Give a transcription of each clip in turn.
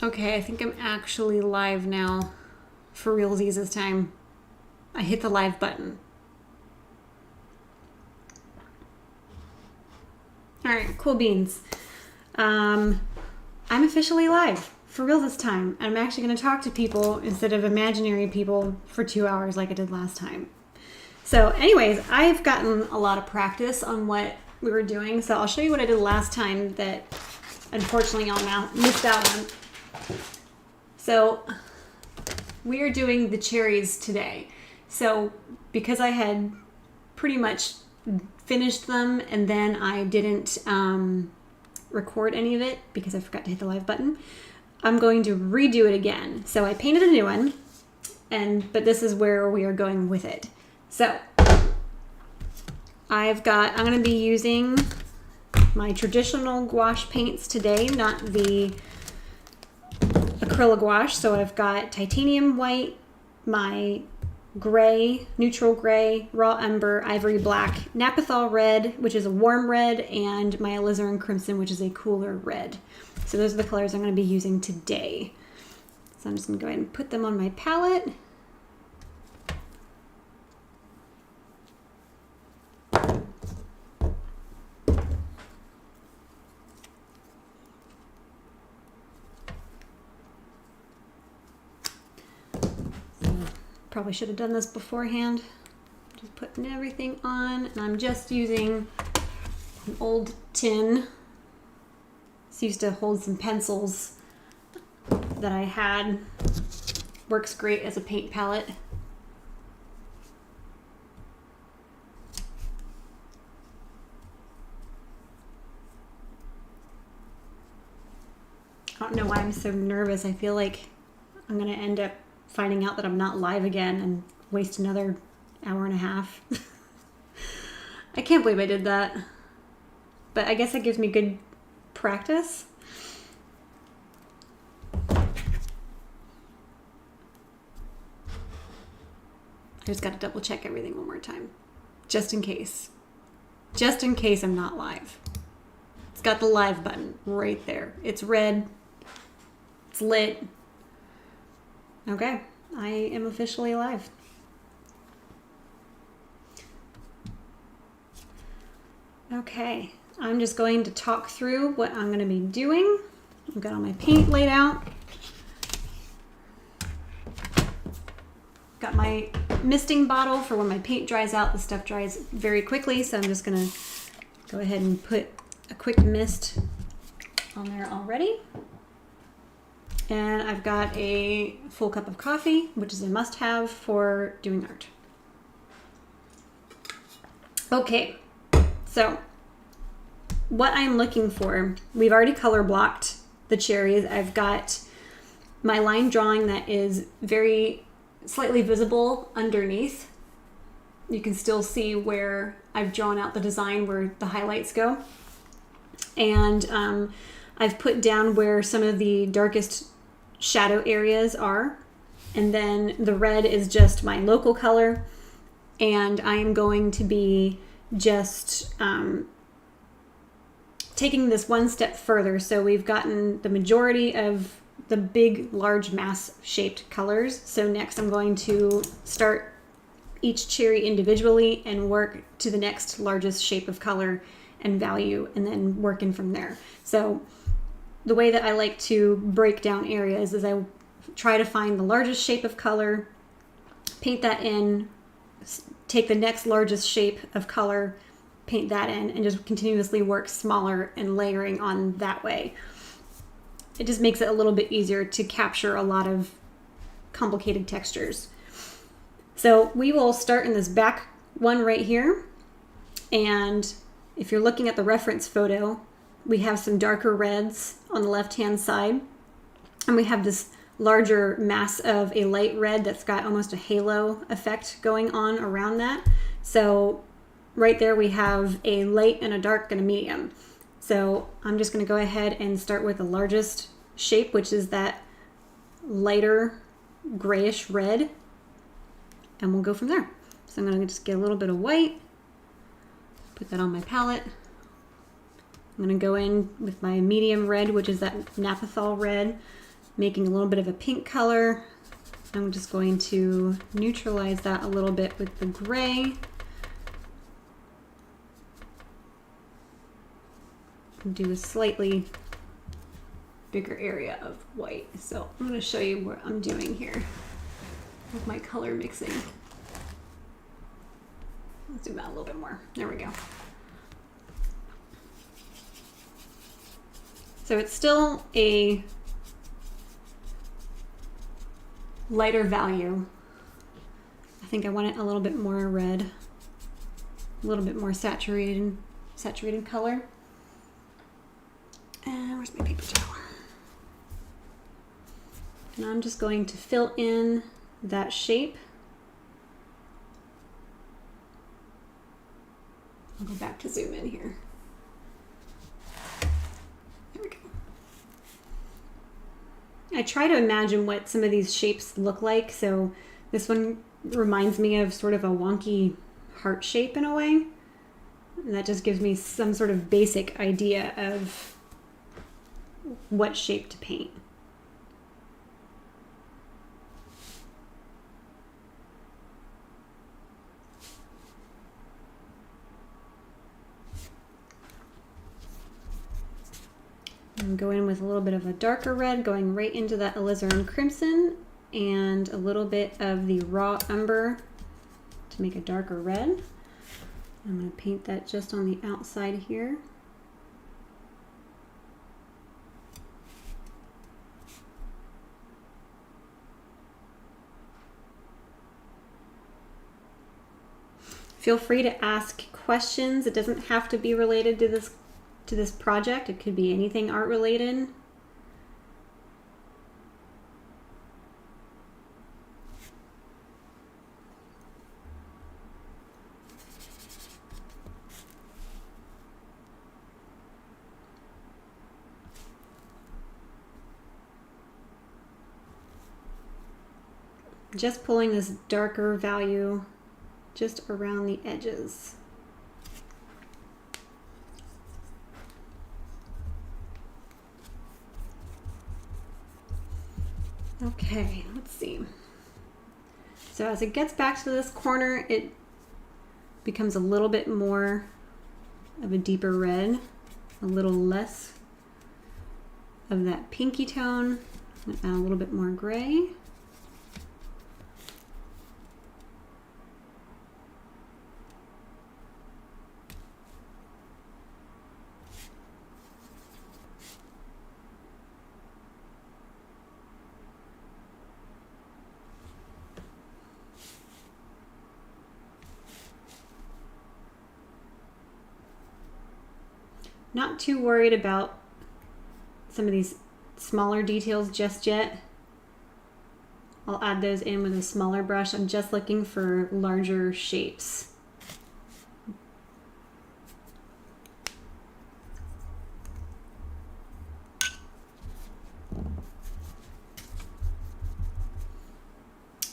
Okay, I think I'm actually live now. For realsies this time. I hit the live button. Alright, cool beans. I'm officially live. For real this time. I'm actually going to talk to people instead of imaginary people for 2 hours like I did last time. So anyways, I've gotten a lot of practice on what we were doing. So I'll show you what I did last time that unfortunately y'all now missed out on. So we are doing the cherries today. So because I had pretty much finished them and then I didn't record any of it because I forgot to hit the live button, I'm going to redo it again. So I painted a new one, but this is where we are going with it. So I'm going to be using my traditional gouache paints today, not the acrylic gouache. So I've got titanium white, my gray, neutral gray, raw umber, ivory black, naphthol red, which is a warm red, and my alizarin crimson, which is a cooler red. So those are the colors I'm going to be using today. So I'm just going to go ahead and put them on my palette. Probably should have done this beforehand. Just putting everything on, and I'm just using an old tin. This used to hold some pencils that I had. Works great as a paint palette. I don't know why I'm so nervous. I feel like I'm gonna end up finding out that I'm not live again and waste another hour and a half. I can't believe I did that. But I guess that gives me good practice. I just got to double check everything one more time. Just in case. Just in case I'm not live. It's got the live button right there. It's red. It's lit. Okay, I am officially live. Okay, I'm just going to talk through what I'm going to be doing. I've got all my paint laid out. Got my misting bottle for when my paint dries out. The stuff dries very quickly, so I'm just going to go ahead and put a quick mist on there already. And I've got a full cup of coffee, which is a must-have for doing art. Okay, so what I'm looking for, we've already color blocked the cherries. I've got my line drawing that is very slightly visible underneath. You can still see where I've drawn out the design, where the highlights go. And I've put down where some of the darkest shadow areas are, and then the red is just my local color, and I am going to be just taking this one step further. So we've gotten the majority of the big large mass shaped colors, so next I'm going to start each cherry individually and work to the next largest shape of color and value, and then working from there. So the way that I like to break down areas is I try to find the largest shape of color, paint that in, take the next largest shape of color, paint that in, and just continuously work smaller and layering on that way. It just makes it a little bit easier to capture a lot of complicated textures. So we will start in this back one right here. And if you're looking at the reference photo, we have some darker reds on the left-hand side, and we have this larger mass of a light red that's got almost a halo effect going on around that. So right there we have a light and a dark and a medium. So I'm just going to go ahead and start with the largest shape, which is that lighter grayish red, and we'll go from there. So I'm going to just get a little bit of white, put that on my palette. I'm going to go in with my medium red, which is that naphthol red. making a little bit of a pink color. I'm just going to neutralize that a little bit with the gray. And do a slightly bigger area of white. So I'm going to show you what I'm doing here with my color mixing. Let's zoom out a little bit more. There we go. So it's still a lighter value. I think I want it a little bit more red, a little bit more saturated color. And where's my paper towel? And I'm just going to fill in that shape. I'll go back to zoom in here. There we go. I try to imagine what some of these shapes look like. So this one reminds me of sort of a wonky heart shape in a way. And that just gives me some sort of basic idea of what shape to paint. And go in with a little bit of a darker red, going right into that alizarin crimson, and a little bit of the raw umber to make a darker red. I'm going to paint that just on the outside here. Feel free to ask questions. It doesn't have to be related to this project. It could be anything art related. Just pulling this darker value just around the edges. Okay, let's see. So as it gets back to this corner, it becomes a little bit more of a deeper red, a little less of that pinky tone, and add a little bit more gray. Not too worried about some of these smaller details just yet. I'll add those in with a smaller brush. I'm just looking for larger shapes.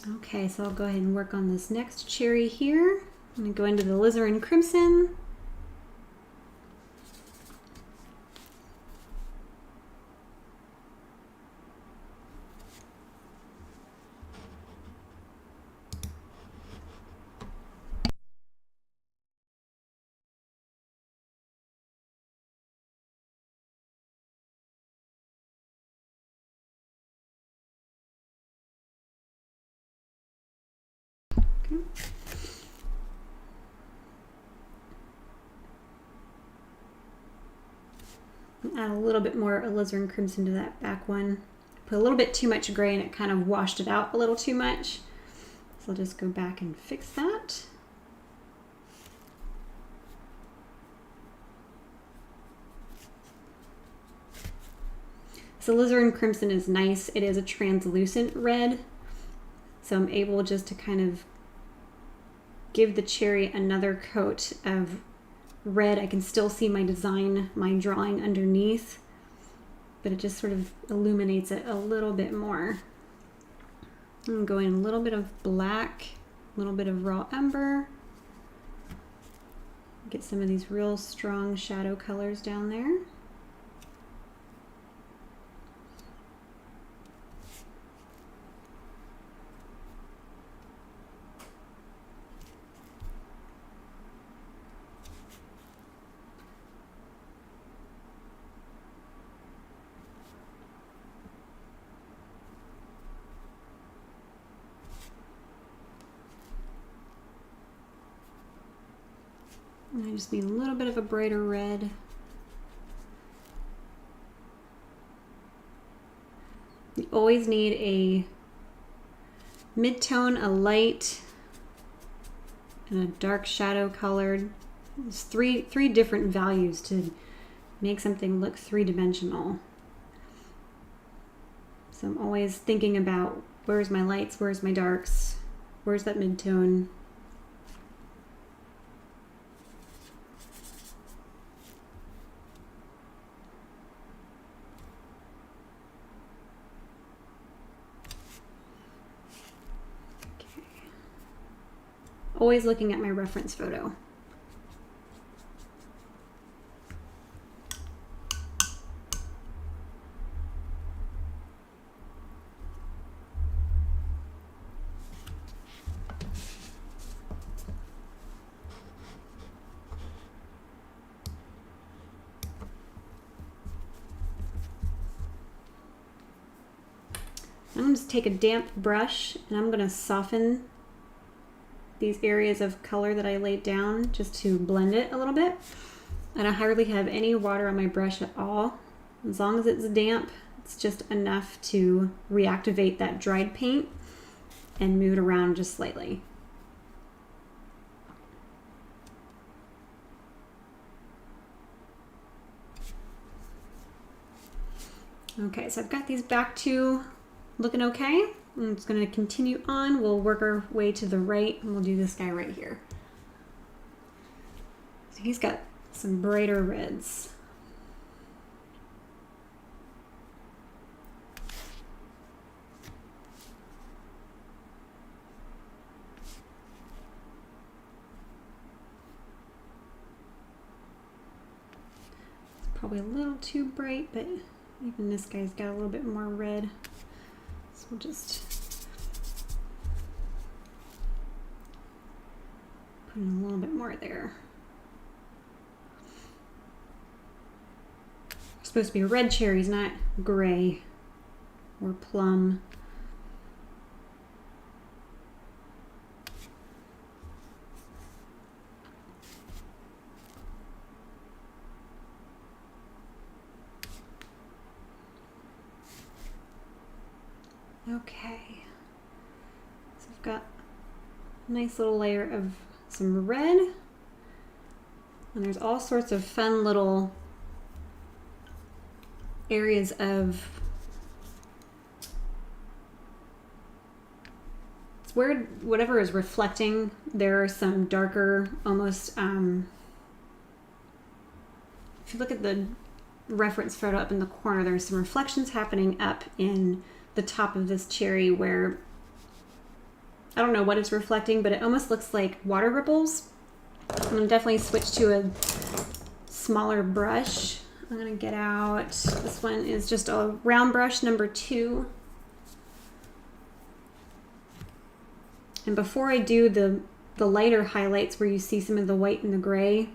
Okay, so I'll go ahead and work on this next cherry here. I'm going to go into the alizarin crimson. Okay. Add a little bit more alizarin crimson to that back one. Put a little bit too much gray and it kind of washed it out a little too much. So I'll just go back and fix that. So alizarin crimson is nice. It is a translucent red. So I'm able just to kind of give the cherry another coat of red. I can still see my design, my drawing underneath, but it just sort of illuminates it a little bit more. I'm going a little bit of black, a little bit of raw umber. Get some of these real strong shadow colors down there. And I just need a little bit of a brighter red. You always need a mid-tone, a light, and a dark shadow colored. There's three different values to make something look three-dimensional. So I'm always thinking about where's my lights, where's my darks, where's that mid-tone. Always looking at my reference photo. I'm going to just take a damp brush and I'm going to soften these areas of color that I laid down just to blend it a little bit. And I hardly have any water on my brush at all. As long as it's damp, it's just enough to reactivate that dried paint and move it around just slightly. Okay, so I've got these back to looking okay. I'm just going to continue on. We'll work our way to the right and we'll do this guy right here. So he's got some brighter reds. It's probably a little too bright, but even this guy's got a little bit more red. So we'll just put in a little bit more there. It's supposed to be red cherries, not gray or plum. Okay, so I've got a nice little layer of some red, and there's all sorts of fun little areas of, it's where whatever is reflecting, there are some darker, almost, if you look at the reference photo up in the corner, there's some reflections happening up in the top of this cherry where I don't know what it's reflecting, but it almost looks like water ripples. I'm gonna definitely switch to a smaller brush. I'm gonna get out, this one is just a round brush number 2. And before I do the lighter highlights where you see some of the white and the gray,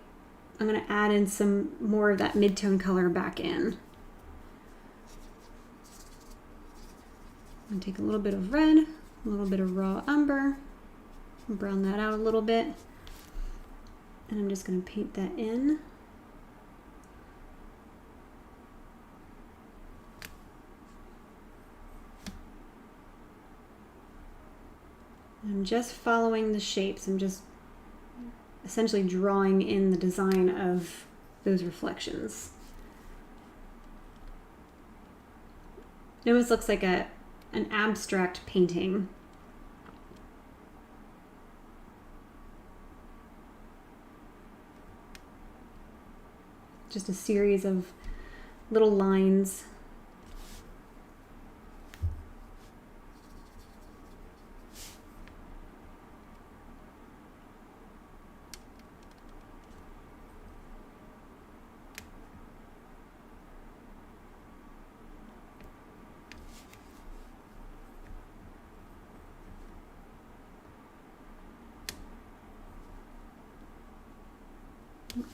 I'm gonna add in some more of that mid-tone color back in. I'm gonna take a little bit of red, a little bit of raw umber, and brown that out a little bit. And I'm just gonna paint that in. I'm just following the shapes. I'm just essentially drawing in the design of those reflections. It almost looks like an abstract painting. Just a series of little lines.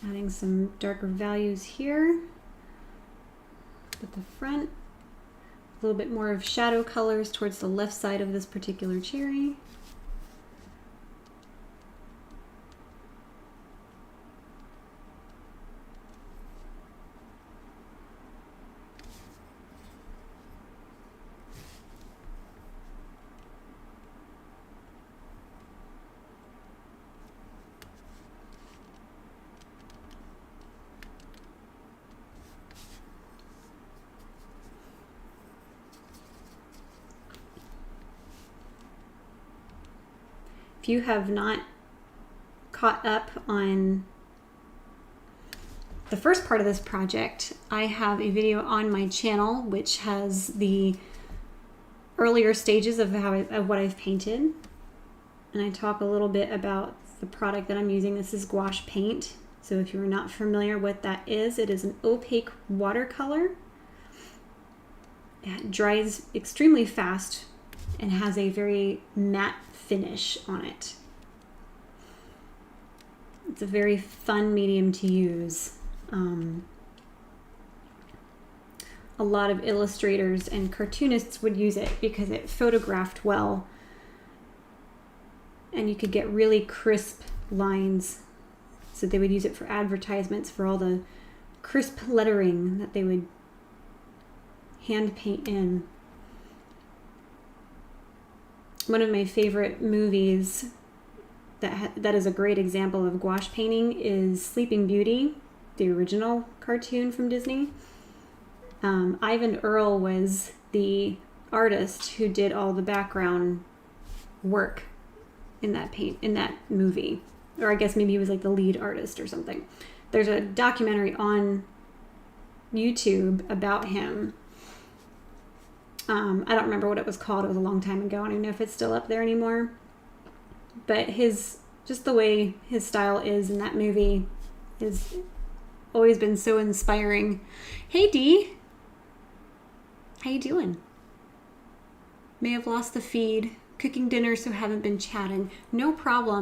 Adding some darker values here at the front. A little bit more of shadow colors towards the left side of this particular cherry. if you have not caught up on the first part of this project, I have a video on my channel which has the earlier stages of what I've painted, and I talk a little bit about the product that I'm using. This is gouache paint. So if you're not familiar what that is, it is an opaque watercolor. It dries extremely fast and has a very matte finish on it. It's a very fun medium to use. A lot of illustrators and cartoonists would use it because it photographed well, and you could get really crisp lines. So they would use it for advertisements, for all the crisp lettering that they would hand paint in. One of my favorite movies that is a great example of gouache painting is Sleeping Beauty, the original cartoon from Disney. Ivan Earl was the artist who did all the background work in that movie, or I guess maybe he was like the lead artist or something. There's a documentary on YouTube about him. I don't remember what it was called. It was a long time ago. I don't even know if it's still up there anymore. But just the way his style is in that movie has always been so inspiring. Hey Dee, how you doing? May have lost the feed. Cooking dinner, so haven't been chatting. No problem.